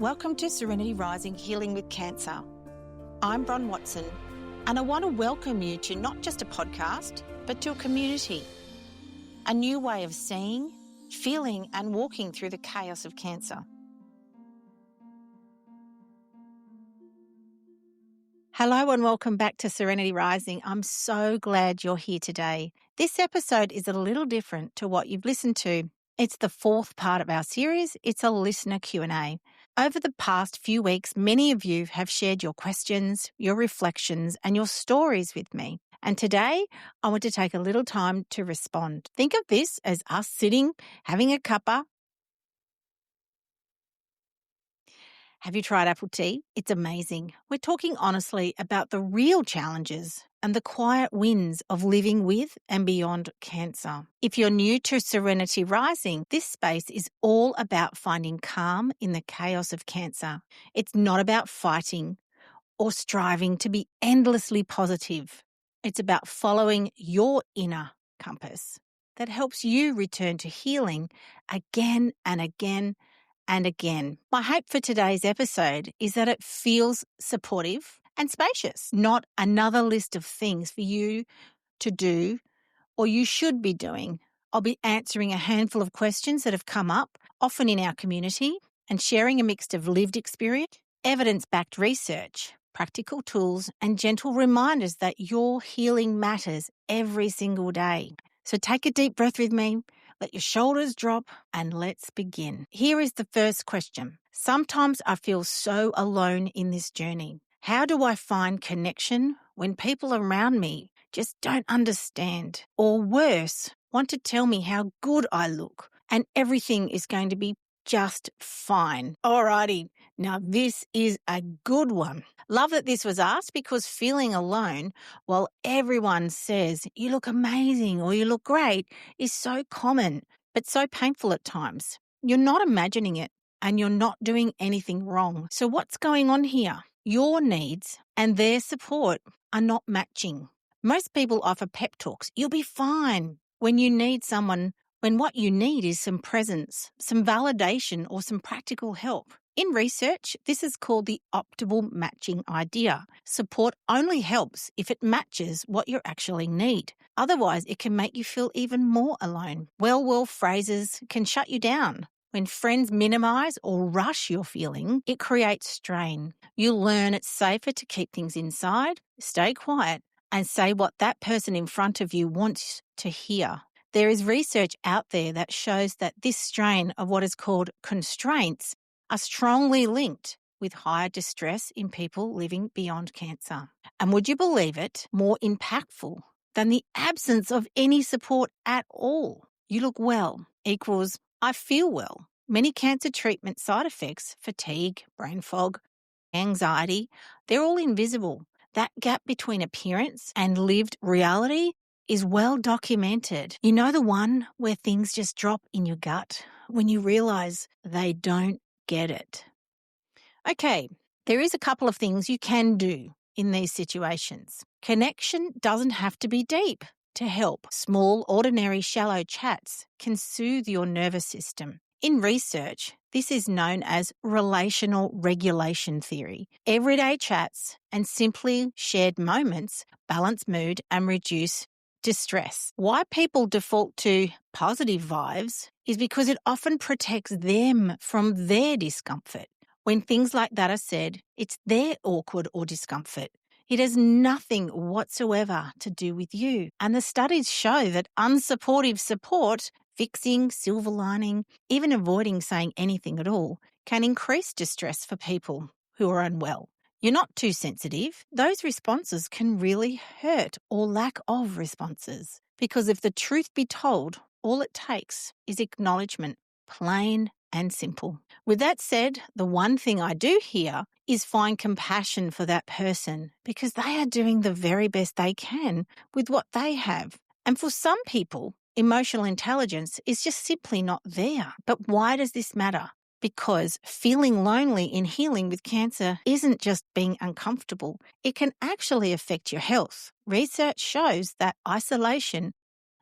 Welcome to Serenity Rising, Healing with Cancer. I'm Bron and I want to welcome you to not just a podcast, but to a community, a new way of seeing, feeling and walking through the chaos of cancer. Hello and welcome back to Serenity Rising. I'm so glad you're here today. This episode is a little different to what you've listened to. It's the fourth part of our series. It's a listener Q&A. Over the past few weeks, many of you have shared your questions, your reflections, and your stories with me. And today, I want to take a little time to respond. Think of this as us sitting, having a cuppa. Have you tried apple tea? It's amazing. We're talking honestly about the real challenges and the quiet wins of living with and beyond cancer. If you're new to Serenity Rising, this space is all about finding calm in the chaos of cancer. It's not about fighting or striving to be endlessly positive. It's about following your inner compass that helps you return to healing again and again and again. My hope for today's episode is that it feels supportive and spacious, not another list of things for you to do or you should be doing. I'll be answering a handful of questions that have come up, often in our community, and sharing a mix of lived experience, evidence-backed research, practical tools, and gentle reminders that your healing matters every single day. So take a deep breath with me, let your shoulders drop, and let's begin. Here is the first question. Sometimes I feel so alone in this journey. How do I find connection when people around me just don't understand? Or worse, want to tell me how good I look and everything is going to be just fine. Alrighty, now this is a good one. Love that this was asked because feeling alone while everyone says you look amazing or you look great is so common, but so painful at times. You're not imagining it and you're not doing anything wrong. So what's going on here? Your needs and their support are not matching. Most people offer pep talks. You'll be fine when what you need is some presence, some validation, or some practical help. In research, this is called the optimal matching idea. Support only helps if it matches what you actually need. Otherwise, it can make you feel even more alone. Well phrases can shut you down. When friends minimize or rush your feeling, it creates strain. You'll learn it's safer to keep things inside, stay quiet, and say what that person in front of you wants to hear. There is research out there that shows that this strain of what is called constraints are strongly linked with higher distress in people living beyond cancer. And would you believe it, more impactful than the absence of any support at all. You look well equals I feel well. Many cancer treatment side effects, fatigue, brain fog, anxiety, they're all invisible. That gap between appearance and lived reality is well documented. You know the one where things just drop in your gut when you realize they don't get it. Okay, there is a couple of things you can do in these situations. Connection doesn't have to be deep to help. Small, ordinary, shallow chats can soothe your nervous system. In research, this is known as relational regulation theory. Everyday chats and simply shared moments balance mood and reduce distress. Why people default to positive vibes is because it often protects them from their discomfort. When things like that are said, it's their awkward or discomfort. It has nothing whatsoever to do with you. And the studies show that unsupportive support, fixing, silver lining, even avoiding saying anything at all, can increase distress for people who are unwell. You're not too sensitive. Those responses can really hurt, or lack of responses. Because if the truth be told, all it takes is acknowledgement, plain and simple. With that said, the one thing I do here is find compassion for that person because they are doing the very best they can with what they have. And for some people, emotional intelligence is just simply not there. But why does this matter? Because feeling lonely in healing with cancer isn't just being uncomfortable. It can actually affect your health. Research shows that isolation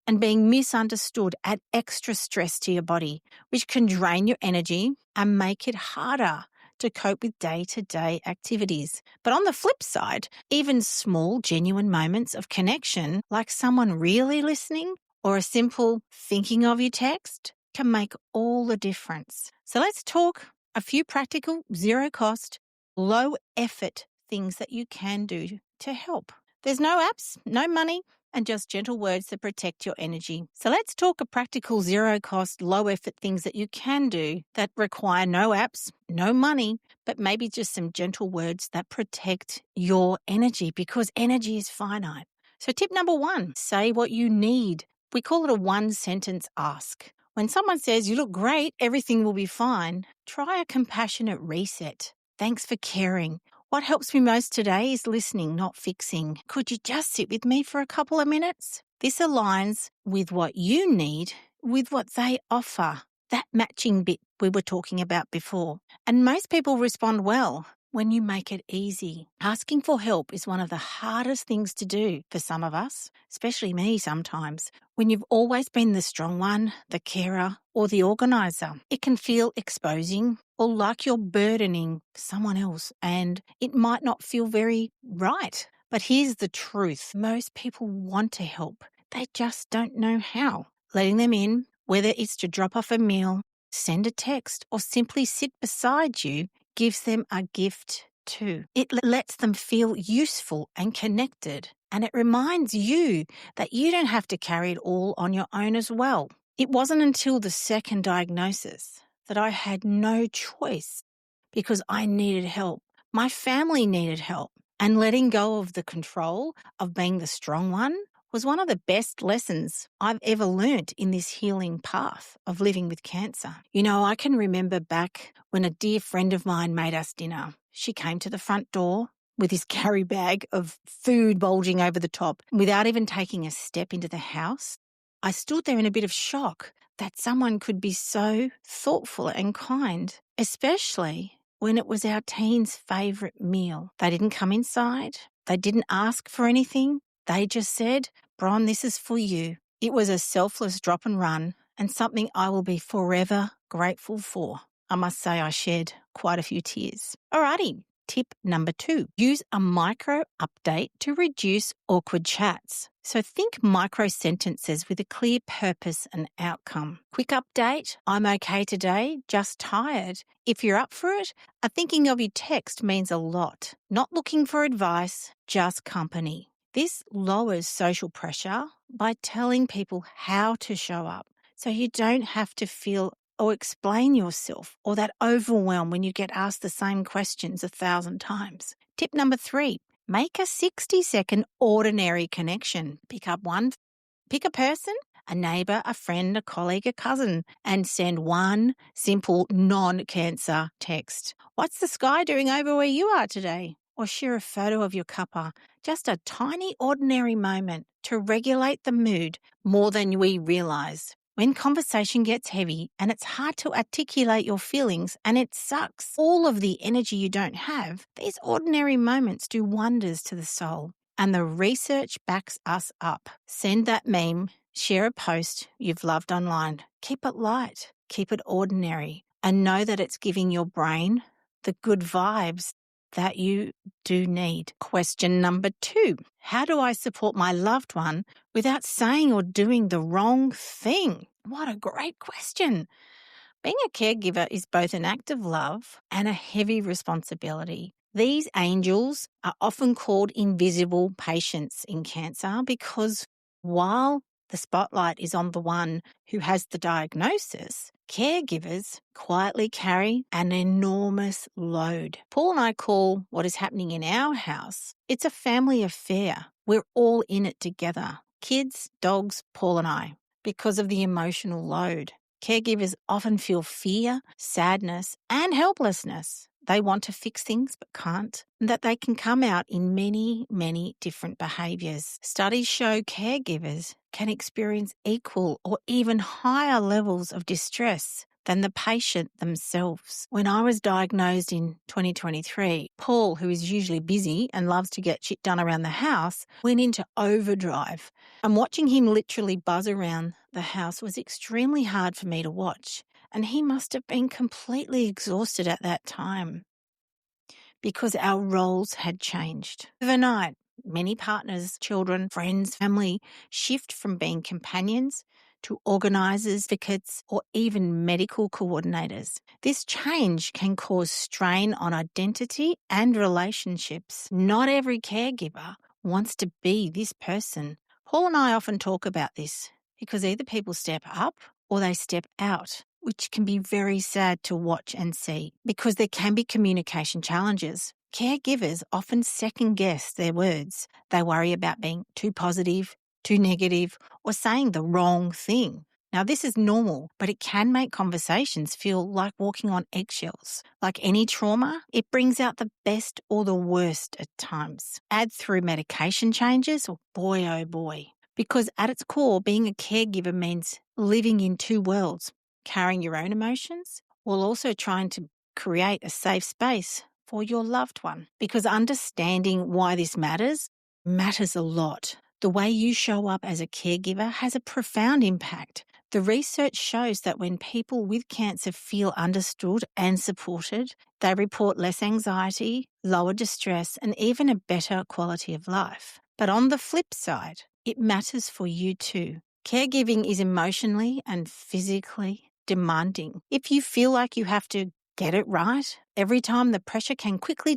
and being misunderstood add extra stress to your body, which can drain your energy and make it harder to cope with day-to-day activities. But on the flip side, even small, genuine moments of connection, like someone really listening or a simple thinking of you text, can make all the difference. So let's talk a few practical, zero-cost, low-effort things that you can do to help. There's no apps, no money, and just gentle words that protect your energy. So let's talk a practical, zero-cost, low-effort things that you can do that require no apps, no money, but maybe just some gentle words that protect your energy, because energy is finite. So tip number 1, say what you need. We call it a one-sentence ask. When someone says, "You look great, everything will be fine," try a compassionate reset. "Thanks for caring. What helps me most today is listening, not fixing. Could you just sit with me for a couple of minutes?" This aligns with what you need with what they offer. That matching bit we were talking about before. And most people respond well when you make it easy. Asking for help is one of the hardest things to do for some of us, especially me sometimes. When you've always been the strong one, the carer, or the organizer, it can feel exposing or like you're burdening someone else, and it might not feel very right. But here's the truth. Most people want to help. They just don't know how. Letting them in, whether it's to drop off a meal, send a text, or simply sit beside you, gives them a gift too. It lets them feel useful and connected, and it reminds you that you don't have to carry it all on your own as well. It wasn't until the second diagnosis that I had no choice, because I needed help. My family needed help, and letting go of the control of being the strong one was one of the best lessons I've ever learnt in this healing path of living with cancer. You know, I can remember back when a dear friend of mine made us dinner. She came to the front door with this carry bag of food bulging over the top without even taking a step into the house. I stood there in a bit of shock that someone could be so thoughtful and kind, especially when it was our teen's favourite meal. They didn't come inside. They didn't ask for anything. They just said, "Bron, this is for you." It was a selfless drop and run, and something I will be forever grateful for. I must say I shed quite a few tears. Alrighty, tip number 2. Use a micro update to reduce awkward chats. So think micro sentences with a clear purpose and outcome. Quick update: "I'm okay today, just tired." If you're up for it, a thinking of you text means a lot. Not looking for advice, just company. This lowers social pressure by telling people how to show up, so you don't have to feel or explain yourself or that overwhelm when you get asked the same questions 1,000 times. Tip number 3, make a 60-second ordinary connection. Pick a person, a neighbour, a friend, a colleague, a cousin, and send one simple non-cancer text. "What's the sky doing over where you are today?" Or share a photo of your cuppa. Just a tiny ordinary moment to regulate the mood more than we realise. When conversation gets heavy and it's hard to articulate your feelings and it sucks all of the energy you don't have, these ordinary moments do wonders to the soul. And the research backs us up. Send that meme, share a post you've loved online. Keep it light, keep it ordinary, and know that it's giving your brain the good vibes that you do need. Question number 2, how do I support my loved one without saying or doing the wrong thing? What a great question. Being a caregiver is both an act of love and a heavy responsibility. These angels are often called invisible patients in cancer because while the spotlight is on the one who has the diagnosis, caregivers quietly carry an enormous load. Paul and I call what is happening in our house, it's a family affair. We're all in it together. Kids, dogs, Paul and I, because of the emotional load. Caregivers often feel fear, sadness, and helplessness. They want to fix things but can't, and that they can come out in many, many different behaviours. Studies show caregivers can experience equal or even higher levels of distress than the patient themselves. When I was diagnosed in 2023, Paul, who is usually busy and loves to get shit done around the house, went into overdrive. And watching him literally buzz around the house was extremely hard for me to watch. And he must have been completely exhausted at that time. because our roles had changed. Overnight, many partners, children, friends, family shift from being companions to organisers, advocates, or even medical coordinators. This change can cause strain on identity and relationships. Not every caregiver wants to be this person. Paul and I often talk about this because either people step up or they step out, which can be very sad to watch and see because there can be communication challenges. Caregivers often second guess their words. They worry about being too positive, too negative, or saying the wrong thing. Now, this is normal, but it can make conversations feel like walking on eggshells. Like any trauma, it brings out the best or the worst at times. Add through medication changes, oh boy. Because at its core, being a caregiver means living in two worlds, carrying your own emotions while also trying to create a safe space for your loved one. Because understanding why this matters a lot. The way you show up as a caregiver has a profound impact. The research shows that when people with cancer feel understood and supported, they report less anxiety, lower distress, and even a better quality of life. But on the flip side, it matters for you too. Caregiving is emotionally and physically demanding. If you feel like you have to get it right, every time the pressure can turn quickly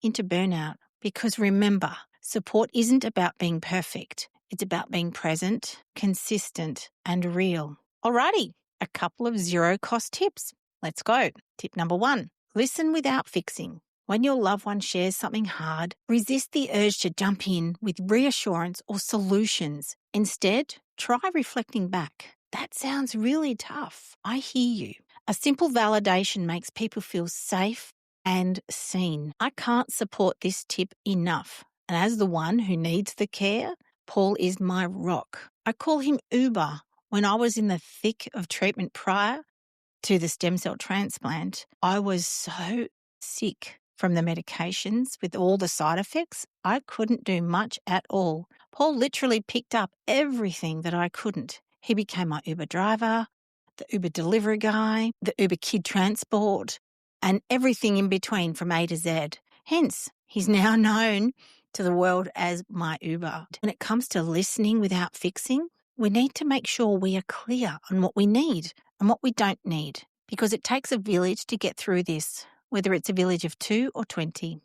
into burnout. Because remember, support isn't about being perfect. It's about being present, consistent, and real. Alrighty, a couple of zero-cost tips. Let's go. Tip number 1, listen without fixing. When your loved one shares something hard, resist the urge to jump in with reassurance or solutions. Instead, try reflecting back. That sounds really tough. I hear you. A simple validation makes people feel safe and seen. I can't support this tip enough. And as the one who needs the care, Paul is my rock. I call him Uber. When I was in the thick of treatment prior to the stem cell transplant, I was so sick from the medications with all the side effects. I couldn't do much at all. Paul literally picked up everything that I couldn't. He became my Uber driver, the Uber delivery guy, the Uber kid transport, and everything in between from A to Z. Hence, he's now known to the world as my Uber. When it comes to listening without fixing, we need to make sure we are clear on what we need and what we don't need, because it takes a village to get through this, whether it's a village of 2 or 20.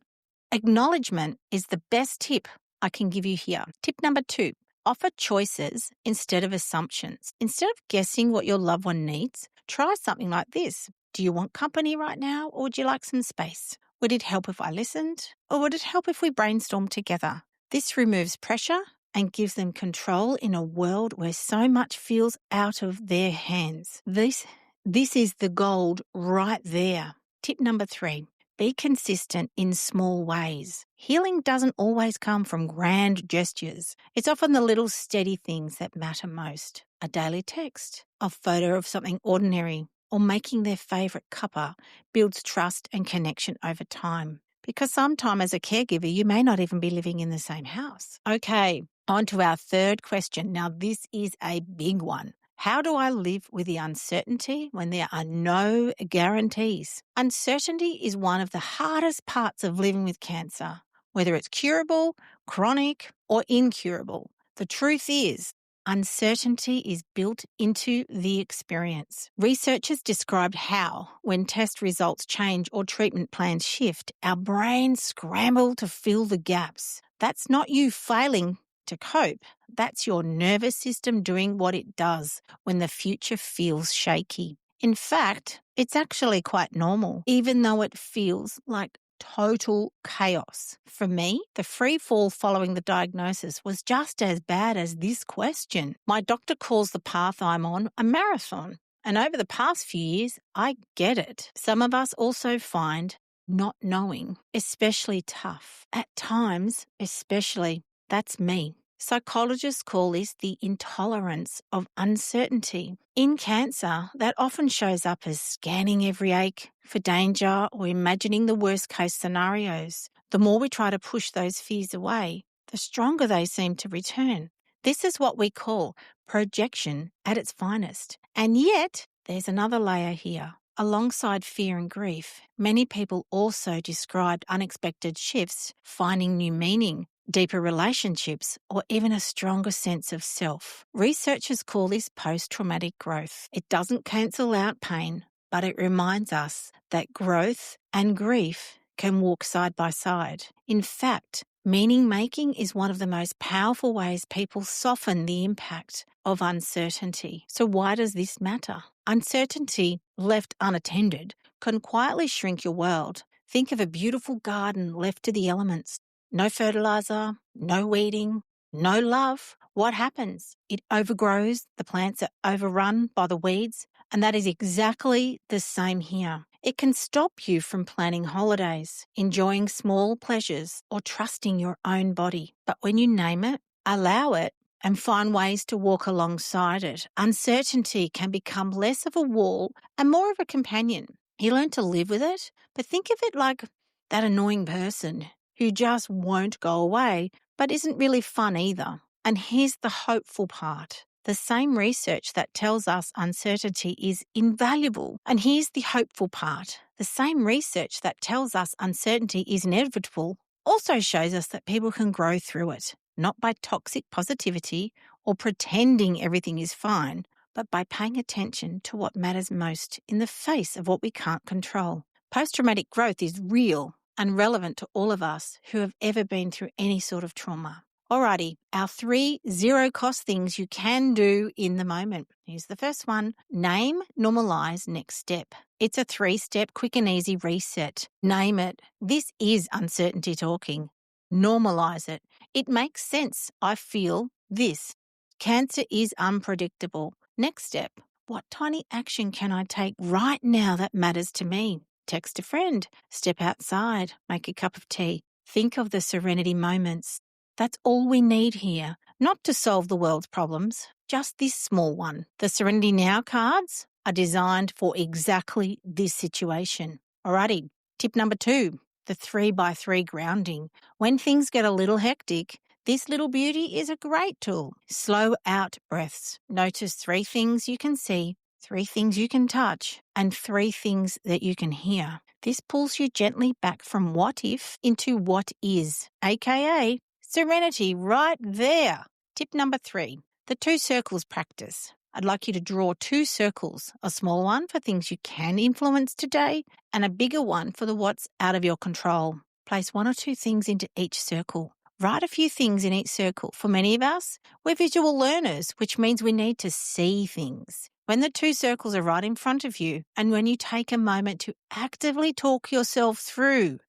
Acknowledgement is the best tip I can give you here. Tip number 2, offer choices instead of assumptions. Instead of guessing what your loved one needs, try something like this. Do you want company right now, or would you like some space? Would it help if I listened, or would it help if we brainstorm together? This removes pressure and gives them control in a world where so much feels out of their hands. This is the gold right there. Tip number 3, be consistent in small ways. Healing doesn't always come from grand gestures. It's often the little steady things that matter most. A daily text, a photo of something ordinary, or making their favourite cuppa builds trust and connection over time. Because sometime as a caregiver, you may not even be living in the same house. Okay, on to our third question. Now, this is a big one. How do I live with the uncertainty when there are no guarantees? Uncertainty is one of the hardest parts of living with cancer, whether it's curable, chronic, or incurable. The truth is, uncertainty is built into the experience. Researchers described how, when test results change or treatment plans shift, our brains scramble to fill the gaps. That's not you failing to cope. That's your nervous system doing what it does when the future feels shaky. In fact, it's actually quite normal, even though it feels like total chaos. For me, the free fall following the diagnosis was just as bad as this question. My doctor calls the path I'm on a marathon. And over the past few years, I get it. Some of us also find not knowing especially tough. At times, especially, that's me. Psychologists call this the intolerance of uncertainty. In cancer, that often shows up as scanning every ache for danger or imagining the worst-case scenarios. The more we try to push those fears away, the stronger they seem to return. This is what we call projection at its finest. And yet, there's another layer here. Alongside fear and grief, many people also described unexpected shifts, finding new meaning, deeper relationships, or even a stronger sense of self. Researchers call this post-traumatic growth. It doesn't cancel out pain, but it reminds us that growth and grief can walk side by side. In fact, meaning making is one of the most powerful ways people soften the impact of uncertainty. So why does this matter? Uncertainty, left unattended, can quietly shrink your world. Think of a beautiful garden left to the elements. No fertilizer, no weeding, no love. What happens? It overgrows, the plants are overrun by the weeds, and that is exactly the same here. It can stop you from planning holidays, enjoying small pleasures, or trusting your own body. But when you name it, allow it, and find ways to walk alongside it, uncertainty can become less of a wall and more of a companion. You learn to live with it, but think of it like that annoying person who just won't go away, but isn't really fun either. And here's the hopeful part. The same research that tells us uncertainty is invaluable. And here's the hopeful part. The same research that tells us uncertainty is inevitable also shows us that people can grow through it, not by toxic positivity or pretending everything is fine, but by paying attention to what matters most in the face of what we can't control. Post-traumatic growth is real and relevant to all of us who have ever been through any sort of trauma. Alrighty, our 3 zero-cost things you can do in the moment. Here's the first one. Name, normalize, next step. It's a 3-step quick and easy reset. Name it. This is uncertainty talking. Normalize it. It makes sense. I feel this. Cancer is unpredictable. Next step. What tiny action can I take right now that matters to me? Text a friend. Step outside. Make a cup of tea. Think of the serenity moments. That's all we need here, not to solve the world's problems, just this small one. The Serenity Now cards are designed for exactly this situation. Alrighty, tip number 2, the 3x3 grounding. When things get a little hectic, this little beauty is a great tool. Slow out breaths. Notice 3 things you can see, 3 things you can touch, and 3 things that you can hear. This pulls you gently back from what if into what is, aka serenity right there. Tip number 3, the 2 circles practice. I'd like you to draw 2 circles, a small one for things you can influence today and a bigger one for the what's out of your control. Place 1 or 2 things into each circle. Write a few things in each circle. For many of us, we're visual learners, which means we need to see things. When the 2 circles are right in front of you and when you take a moment to actively talk yourself through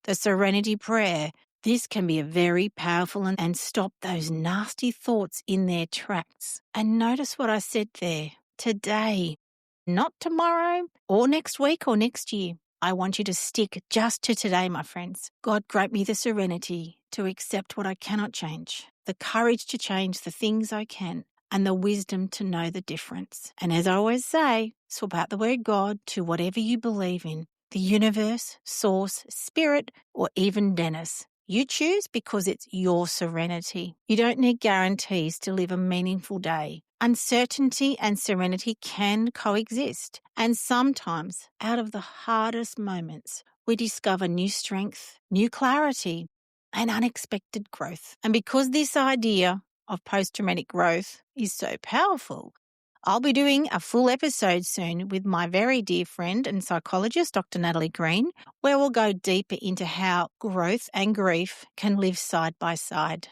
the serenity prayer, this can be a very powerful and stop those nasty thoughts in their tracks. And notice what I said there. Today, not tomorrow or next week or next year. I want you to stick just to today, my friends. God, grant me the serenity to accept what I cannot change, the courage to change the things I can, and the wisdom to know the difference. And as I always say, swap out the word God to whatever you believe in, the universe, source, spirit, or even Dennis. You choose because it's your serenity. You don't need guarantees to live a meaningful day. Uncertainty and serenity can coexist. And sometimes, out of the hardest moments, we discover new strength, new clarity, and unexpected growth. And because this idea of post-traumatic growth is so powerful, I'll be doing a full episode soon with my very dear friend and psychologist, Dr. Natalie Green, where we'll go deeper into how growth and grief can live side by side.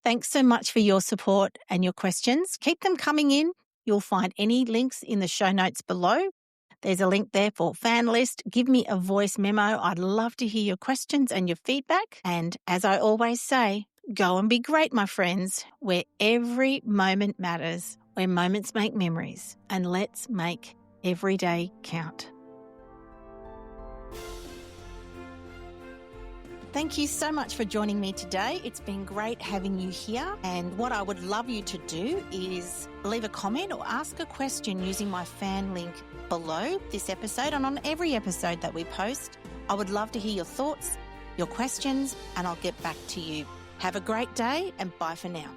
Thanks so much for your support and your questions. Keep them coming in. You'll find any links in the show notes below. There's a link there for fan list. Give me a voice memo. I'd love to hear your questions and your feedback. And as I always say, go and be great, my friends, where every moment matters, where moments make memories, and let's make every day count. Thank you so much for joining me today. It's been great having you here. And what I would love you to do is leave a comment or ask a question using my fan link below this episode and on every episode that we post. I would love to hear your thoughts, your questions, and I'll get back to you. Have a great day and bye for now.